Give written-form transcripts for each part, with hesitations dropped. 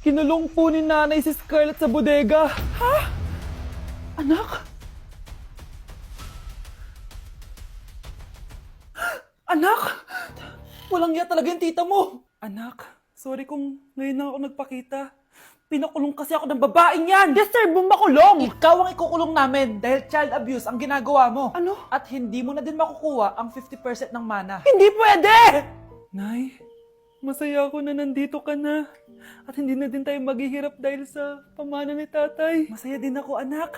Kinulong po ni nanay si Scarlett sa bodega. Ha? Anak? Anak? Walang iya talaga yung tita mo. Anak, sorry kung ngayon lang ako nagpakita. Pinakulong kasi ako ng babaeng yan! Deserve mo makulong! Ikaw ang ikukulong namin dahil child abuse ang ginagawa mo. Ano? At hindi mo na din makukuha ang 50% ng mana. Hindi pwede! Nay, masaya ako na nandito ka na. At hindi na din tayo maghihirap dahil sa pamana ni tatay. Masaya din ako, anak.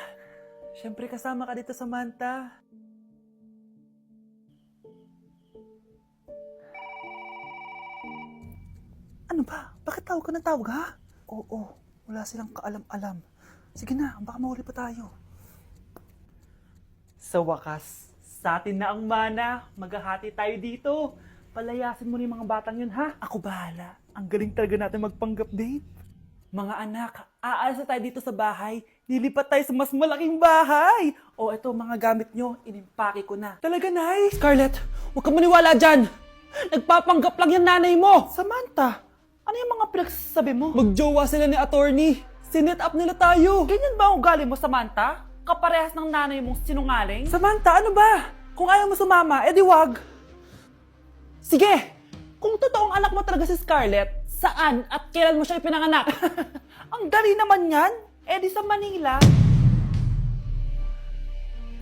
Siyempre kasama ka dito sa Manta. Ano ba? Bakit tawag ka na tawag, ha? Oo, wala silang kaalam-alam. Sige na, baka mahuli pa tayo. Sa wakas, sa atin na ang mana. Maghahati tayo dito. Palayasin mo na yung mga batang yun, ha? Ako bahala. Ang galing talaga natin magpanggap date. Mga anak, aalis na tayo dito sa bahay. Lilipat tayo sa mas malaking bahay. O eto, mga gamit nyo, inimpake ko na. Talaga, Nay? Scarlett, huwag ka maniwala dyan. Nagpapanggap lang yung nanay mo. Samantha, ano yung mga pinagsasabi mo? Magjowa sila ni attorney. Sinet up nila tayo. Ganyan ba ang ugali mo, Samantha? Kaparehas ng nanay mong sinungaling? Samantha, ano ba? Kung ayaw mo sumama, edi wag. Sige, kung totoong anak mo talaga si Scarlett, saan at kailan mo siya ipinanganak? Ang dali naman yan. Edi sa Manila.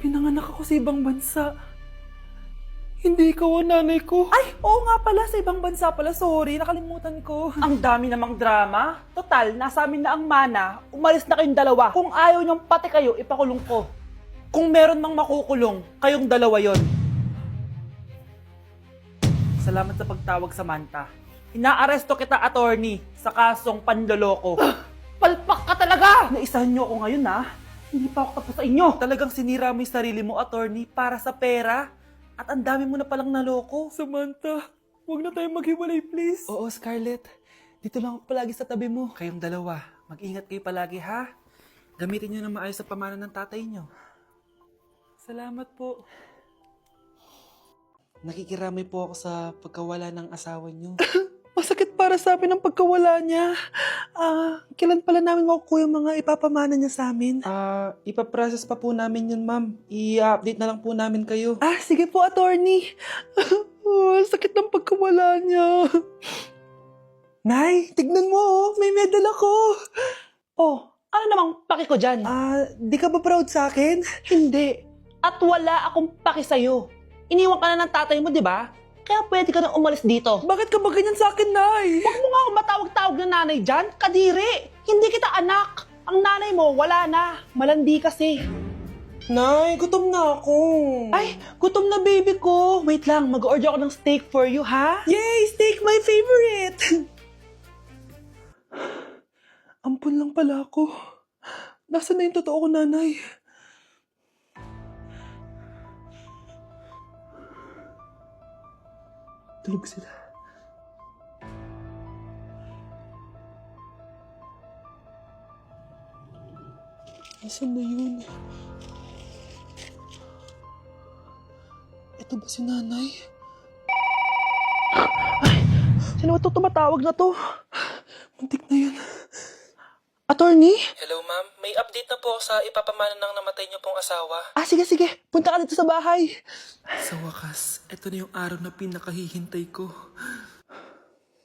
Pinanganak ako sa ibang bansa. Hindi ikaw ang nanay ko. Ay, oo nga pala, sa ibang bansa pala. Sorry, nakalimutan ko. Ang dami namang drama. Total, nasa amin na ang mana. Umalis na kayong dalawa. Kung ayaw niyong pati kayo, ipakulong ko. Kung meron mang makukulong, kayong dalawa yon. Salamat sa pagtawag, Samantha. Inaaresto kita, attorney, sa kasong panloloko. Palpak ka talaga! Naisahan niyo ako ngayon, ha? Hindi pa ako tapos sa inyo. Talagang sinira mo yung sarili mo, attorney, para sa pera. At ang dami mo na palang naloko. Samantha, huwag na tayong maghiwalay, please. Oo, Scarlett. Dito lang ako palagi sa tabi mo. Kayong dalawa, mag-ingat kayo palagi, ha? Gamitin niyo na maayos sa pamana ng tatay niyo. Salamat po. Nakikiramay po ako sa pagkawala ng asawa niyo. Masakit para sa amin ang pagkawala niya. Kailan pala namin makukuha yung mga ipapamana niya sa amin? Ipaprocess pa po namin yun, ma'am. I-update na lang po namin kayo. Sige po, attorney. Sakit ng pagkawala niya. Nay, tignan mo, may medal ako. Oh, ano namang paki ko dyan? Di ka ba proud sa akin? Hindi. At wala akong paki sa'yo. Iniwan ka na ng tatay mo, di ba? Kaya pwede ka nang umalis dito. Bakit ka ba ganyan sa akin, Nay? Huwag mo nga akong matawag-tawag na nanay dyan. Kadiri! Hindi kita anak. Ang nanay mo, wala na. Malandi kasi. Nay, gutom na ako. Ay, gutom na baby ko. Wait lang, mag-order ako ng steak for you, ha? Yay! Steak, my favorite! Ampun lang pala ako. Nasaan na yung totoo ko, nanay? Tulog sila. Nasaan na yun? Ito ba si nanay? Ay! Sino ba ito tumatawag na to? Muntik na yun. Attorney? Hello, ma'am. May update na po sa ipapamana ng namatay niyo pong asawa. Sige. Punta ka dito sa bahay. Sa wakas, ito na yung araw na pinakahihintay ko.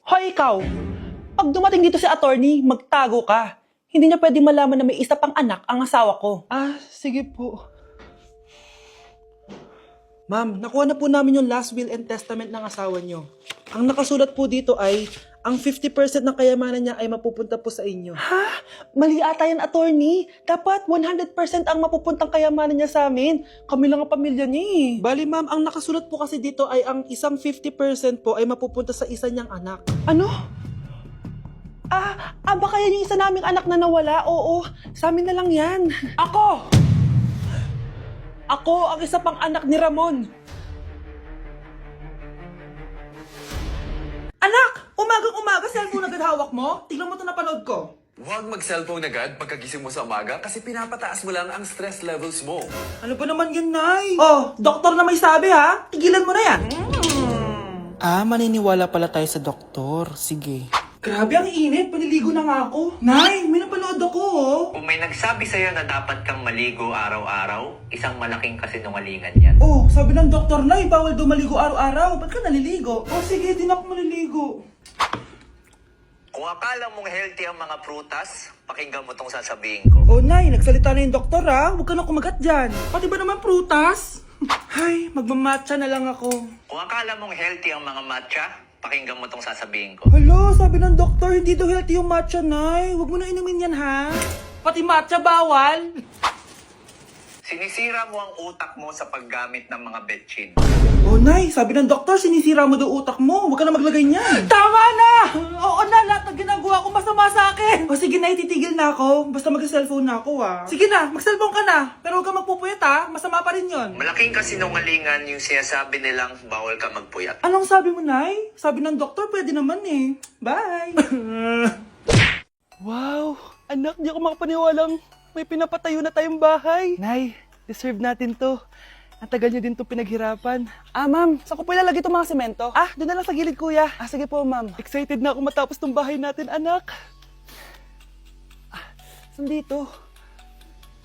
Hoy, ikaw! Pag dumating dito si attorney, magtago ka. Hindi niya pwedeng malaman na may isa pang anak ang asawa ko. Sige po. Ma'am, nakuha na po namin yung last will and testament ng asawa niyo. Ang nakasulat po dito ay, ang 50% ng kayamanan niya ay mapupunta po sa inyo. Ha? Mali ata yan, attorney. Dapat 100% ang mapupuntang kayamanan niya sa amin. Kami lang ang pamilya niya eh. Bali ma'am, ang nakasulat po kasi dito ay ang isang 50% po ay mapupunta sa isa niyang anak. Ano? Baka yan yung isa naming anak na nawala? Oo, sa amin na lang yan. Ako ang isa pang anak ni Ramon. Anak! Umagang-umaga, cellphone agad hawak mo? Tingnan mo ito napanood ko. Huwag mag-cellphone agad pagkagising mo sa umaga kasi pinapataas mo lang ang stress levels mo. Ano ba naman yun, Nay? Oh, doktor na may sabi ha. Tigilan mo na yan. Maniniwala pala tayo sa doktor. Sige. Grabe, ang init. Paniligo na nga ako. Nay, may napanood ako, oh. Kung may nagsabi sa'yo na dapat kang maligo araw-araw, isang malaking kasinungalingan yan. Oh, sabi ng doktor, Nay, bawal daw maligo araw-araw. Ba't ka naliligo? Oh, sige, di na ako maliligo. Kung akala mong healthy ang mga prutas, pakinggan mo tong sasabihin ko. Oh, Nay, nagsalita na yung doktor, ha? Huwag ka na kumagat dyan. Pati ba naman prutas? Ay, magmamatcha na lang ako. Kung akala mong healthy ang mga matcha, pakinggan mo tong sasabihin ko. Hala, sabi ng doktor, hindi daw healthy yung matcha, Nay. Huwag mo na inumin yan, ha? Pati matcha bawal. Sinisira mo ang utak mo sa paggamit ng mga betchin. Oh, Nay, sabi ng doktor, sinisira mo daw utak mo. Huwag ka na maglagay niyan. Tama na! Oo na, lahat ng ginagawa ko masama sa akin. O sige, Nay, titigil na ako. Basta mag-cellphone na ako, ha. Sige na, mag-cellphone ka na. Pero huwag ka magpupuyat, ha. Masama pa rin yon. Malaking kasinungalingan yung sinasabi nilang bawal ka magpuyat. Anong sabi mo, Nay? Sabi ng doktor, pwede naman eh. Bye! Wow! Anak, di ako makapaniwalang may pinapatayo na tayong bahay. Nay, deserve natin to. Ang tagal niyo din to pinaghirapan. Ah, ma'am, saan ko po ilalagay itong mga semento? Ah, doon na lang sa gilid, kuya. Ah, sige po, ma'am. Excited na ako matapos tong bahay natin, anak. Ah, saan dito?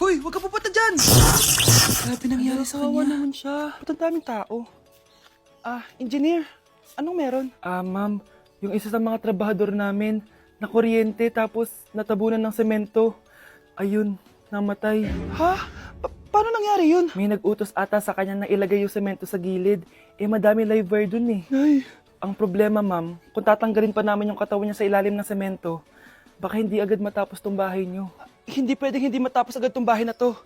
Hoy, huwag ka pupunta dyan! Grabe nangyari sa kanya. Naman siya. Ba't ang daming tao? Ah, engineer, anong meron? Ah, ma'am, yung isa sa mga trabahador namin, na kuryente tapos natabunan ng semento. Ayun, namatay. Ha? Paano nangyari yun? May nag-utos ata sa kanya na ilagay yung semento sa gilid. Eh, madami live wire dun eh. Ay. Ang problema, ma'am, kung tatanggalin pa namin yung katawan niya sa ilalim ng semento, baka hindi agad matapos tong bahay niyo. Hindi pwedeng hindi matapos agad tong bahay na to.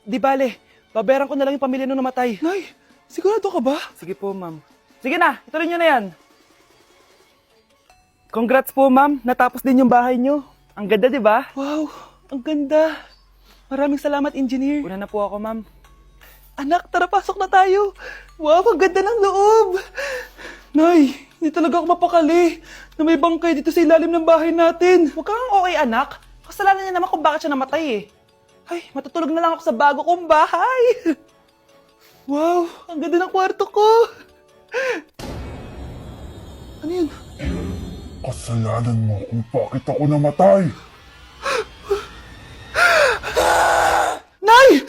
Di bale, babayaran ko na lang yung pamilya nung namatay. Nay, sigurado ka ba? Sige po, ma'am. Sige na, ituloy niyo na yan. Congrats po, ma'am. Natapos din yung bahay niyo. Ang ganda, di ba? Wow, ang ganda. Maraming salamat, engineer. Una na po ako, ma'am. Anak, tara, pasok na tayo. Wow, ang ganda ng loob. Nay, hindi talaga ako mapakali na may bangkay dito sa ilalim ng bahay natin. Huwag kang okay, anak. Kasalanan niya naman kung bakit siya namatay eh. Ay, matutulog na lang ako sa bago kong bahay. Wow, ang ganda ng kwarto ko. Ano yun? Kasalanan mo kung bakit ako namatay. Nay!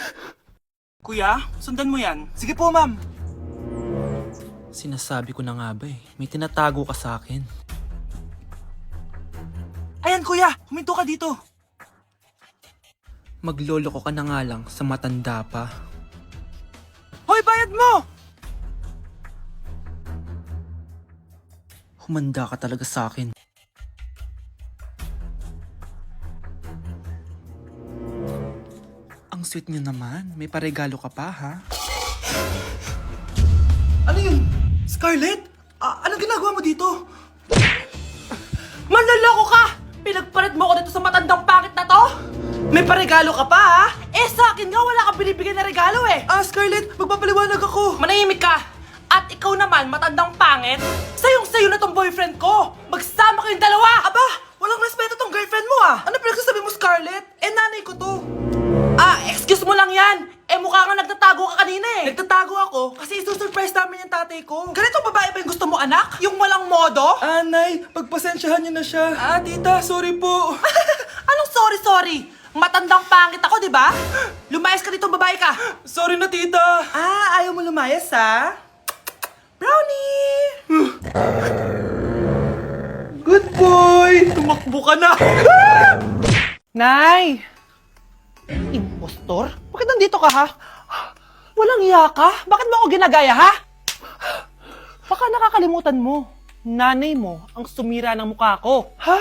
Kuya, sundan mo yan. Sige po, ma'am. Sinasabi ko na nga ba eh, may tinatago ka sa akin. Ayan, kuya. Huminto ka dito. Magloloko ka na nga lang sa matanda pa. Hoy, bayad mo! Humanda ka talaga sa akin. Ang sweet niyo naman, may paregalo ka pa ha? Ano yun? Scarlett? Anong ginagawa mo dito? Manloloko ka! Pinagpalit mo ako dito sa matandang pangit na to? May paregalo ka pa, ha? Eh, sa akin nga, wala kang binibigyan na regalo, eh. Ah, Scarlett, magpapaliwanag ako. Manahimik ka! At ikaw naman, matandang pangit, sayong-sayo na tong boyfriend ko. Magsama kayong dalawa! Aba, walang respeto tong girlfriend mo, ah. Ano pinagsasabi mo, Scarlett? Eh, nanay ko to. Excuse mo lang yan. Eh, mukha nga nagtatago ka kanina eh. Nagtatago ako kasi isusurprise namin yung tatay ko. Ganito babae ba yung gusto mo, anak? Yung walang modo? Nay, pagpasensyahan niyo na siya. Tita, sorry po. Anong sorry? Matandang pangit ako, di ba? Lumayas ka dito, babae ka. Sorry na, tita. Ayaw mo lumayas, ha? Brownie! Good boy! Tumakbo ka na. Nay! Impostor? Bakit nandito ka, ha? Walang iya ka? Bakit mo ako ginagaya, ha? Baka nakakalimutan mo. Nanay mo ang sumira ng mukha ko. Ha?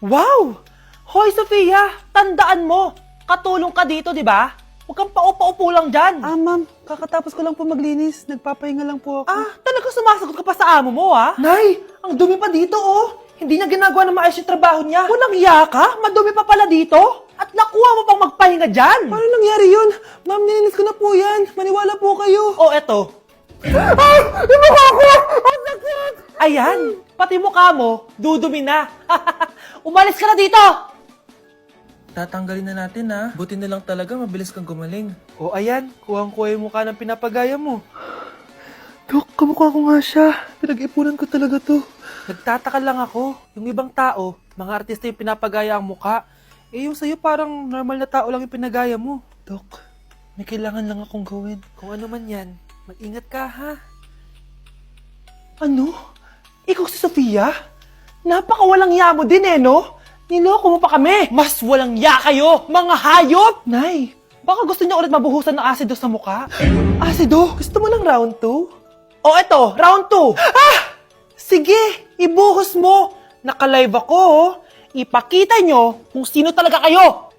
Wow! Hoy, Sofia! Tandaan mo! Katulong ka dito, di ba? Huwag kang paupa-upo lang dyan. Ma'am. Kakatapos ko lang po maglinis. Nagpapahinga lang po ako. Talaga sumasagot ka pa sa amo mo, ha? Nay! Ang dumi pa dito, oh! Hindi niya ginagawa na maayos yung trabaho niya. Walang iya ka? Madumi pa pala dito? At nakuha mo pang magpahinga dyan? Paano nangyari yun? Ma'am, nilinis ko na po yan. Maniwala po kayo. Oh, eto. Yung mukha ko! Ang sakit! Ayan, pati mukha mo, dudumi na. Umalis ka na dito! Tatanggalin na natin ha. Buti na lang talaga, mabilis kang gumaling. O ayan, kuhang-kuha yung mukha ng pinapagaya mo. Dok, kamukha ko nga siya. Pinag-ipunan ko talaga to. Nagtataka lang ako. Yung ibang tao, mga artista yung pinapagaya ang muka. Eh yung sa'yo parang normal na tao lang yung pinagaya mo. Dok, may kailangan lang akong gawin. Kung ano man yan, mag-ingat ka ha. Ano? Ikaw si Sofia? Napakawalang ya mo din no? Niloko mo pa kami! Mas walang ya kayo, mga hayop! Nay, baka gusto niyo ulit mabuhusan ng asido sa muka? Asido? Gusto mo ng round 2? O eto, round 2! Ah! Sige, ibuhos mo! Naka-live ako, Ipakita nyo kung sino talaga kayo!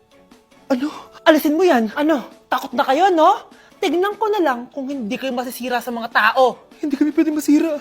Ano? Alisin mo yan? Ano? Takot na kayo, no? Tignan ko na lang kung hindi kayo masisira sa mga tao. Hindi kami pwede masira.